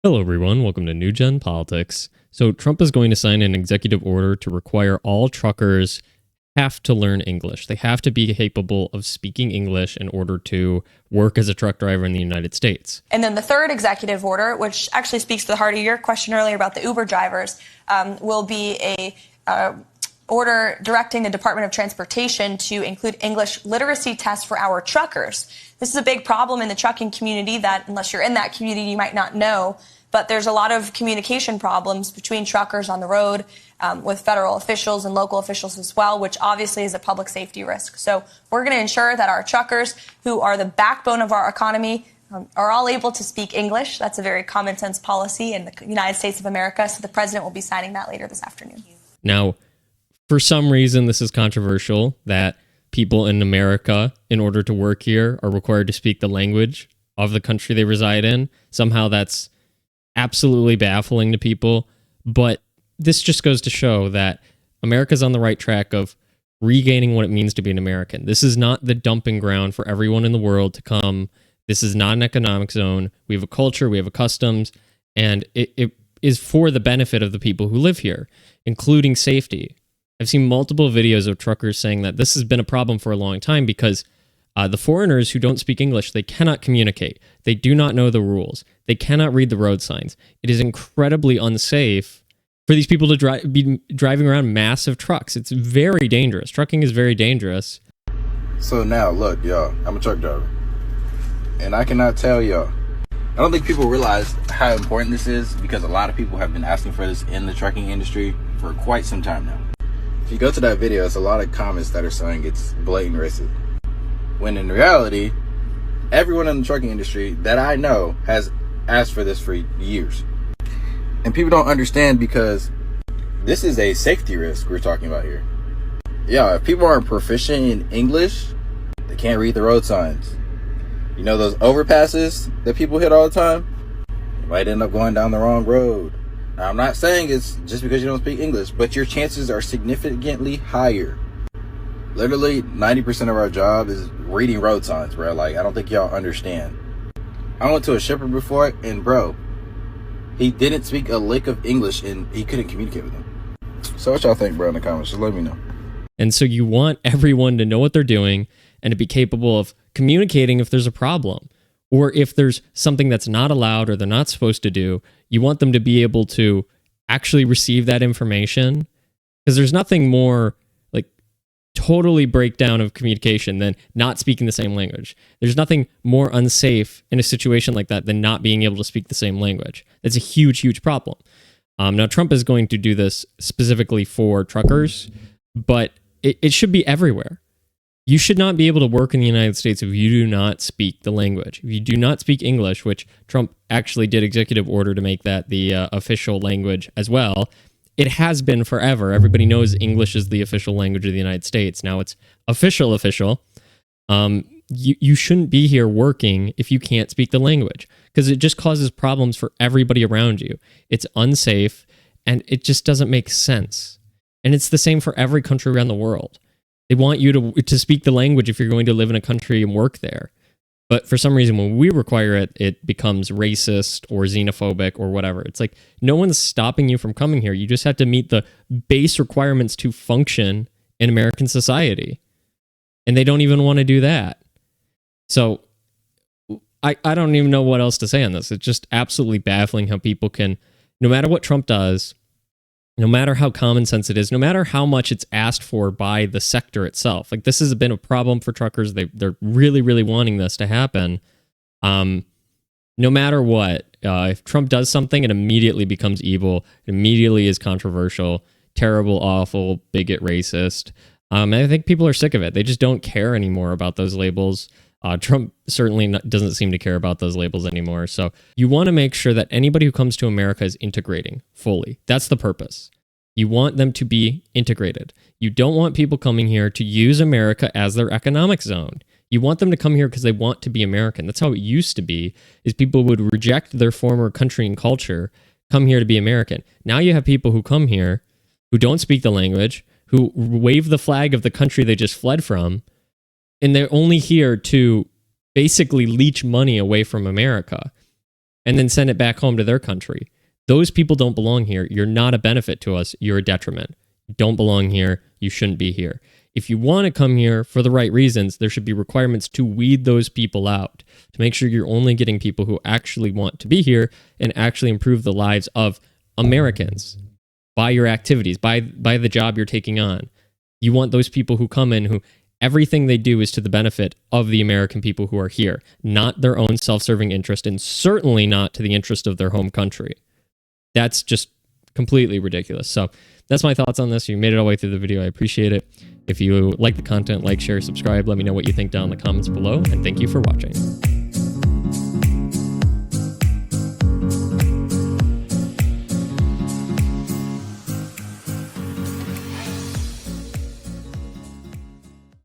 Hello, everyone. Welcome to New Gen Politics. So Trump is going to sign an executive order to require all truckers have to learn English. They have to be capable of speaking English in order to work as a truck driver in the United States. And then the third executive order, which actually speaks to the heart of your question earlier about the Uber drivers, will be a order directing the Department of Transportation to include English literacy tests for our truckers. This is a big problem in the trucking community that, unless you're in that community, you might not know. But there's a lot of communication problems between truckers on the road with federal officials and local officials as well, which obviously is a public safety risk. So we're going to ensure that our truckers, who are the backbone of our economy, are all able to speak English. That's a very common sense policy in the United States of America. So the president will be signing that later this afternoon. Now, for some reason, this is controversial that people in America, in order to work here, are required to speak the language of the country they reside in. Somehow that's absolutely baffling to people, but this just goes to show that America's on the right track of regaining what it means to be an American. This is not the dumping ground for everyone in the world to come. This is not an economic zone. We have a culture, we have a customs, and it is for the benefit of the people who live here, including safety. I've seen multiple videos of truckers saying that this has been a problem for a long time because the foreigners who don't speak English, they cannot communicate. They do not know the rules. They cannot read the road signs. It is incredibly unsafe for these people to be driving around massive trucks. It's very dangerous. Trucking is very dangerous. So now, look, y'all, I'm a truck driver. And I cannot tell y'all. I don't think people realize how important this is because a lot of people have been asking for this in the trucking industry for quite some time now. If you go to that video, it's a lot of comments that are saying it's blatant racist. When in reality, everyone in the trucking industry that I know has asked for this for years. And people don't understand because this is a safety risk we're talking about here. Yeah, if people aren't proficient in English, they can't read the road signs. You know those overpasses that people hit all the time? You might end up going down the wrong road. Now, I'm not saying it's just because you don't speak English, but your chances are significantly higher. Literally, 90% of our job is reading road signs, bro. Like, I don't think y'all understand. I went to a shipper before, and bro, he didn't speak a lick of English, and he couldn't communicate with them. So what y'all think, bro, in the comments? Just let me know. And so you want everyone to know what they're doing and to be capable of communicating if there's a problem. Or if there's something that's not allowed or they're not supposed to do, you want them to be able to actually receive that information. Because there's nothing more totally breakdown of communication than not speaking the same language. There's nothing more unsafe in a situation like that than not being able to speak the same language. It's a huge, huge problem. Now, Trump is going to do this specifically for truckers, but it should be everywhere. You should not be able to work in the United States if you do not speak the language. If you do not speak English, which Trump actually did executive order to make that the official language as well. It has been forever. Everybody knows English is the official language of the United States. Now it's official. You shouldn't be here working if you can't speak the language because it just causes problems for everybody around you. It's unsafe and it just doesn't make sense. And it's the same for every country around the world. They want you to speak the language if you're going to live in a country and work there. But for some reason, when we require it, it becomes racist or xenophobic or whatever. It's like no one's stopping you from coming here. You just have to meet the base requirements to function in American society. And they don't even want to do that. So I don't even know what else to say on this. It's just absolutely baffling how people can, no matter what Trump does, no matter how common sense it is, no matter how much it's asked for by the sector itself. Like this has been a problem for truckers. They're really, really wanting this to happen. No matter what, if Trump does something, it immediately becomes evil. It immediately is controversial, terrible, awful, bigot, racist. And I think people are sick of it. They just don't care anymore about those labels. Trump certainly doesn't seem to care about those labels anymore. So you want to make sure that anybody who comes to America is integrating fully. That's the purpose. You want them to be integrated. You don't want people coming here to use America as their economic zone. You want them to come here because they want to be American. That's how it used to be, is people would reject their former country and culture, come here to be American. Now you have people who come here who don't speak the language, who wave the flag of the country they just fled from, and they're only here to basically leech money away from America. and then send it back home to their country. Those people don't belong here. You're not a benefit to us. You're a detriment. You don't belong here. You shouldn't be here. If you want to come here for the right reasons, there should be requirements to weed those people out, to make sure you're only getting people who actually want to be here and actually improve the lives of Americans by your activities, by the job you're taking on. You want those people who come in who everything they do is to the benefit of the American people who are here, not their own self-serving interest, and certainly not to the interest of their home country. That's just completely ridiculous. So that's my thoughts on this. You made it all the way through the video. I appreciate it. If you like the content, like, share, subscribe. Let me know what you think down in the comments below. And thank you for watching.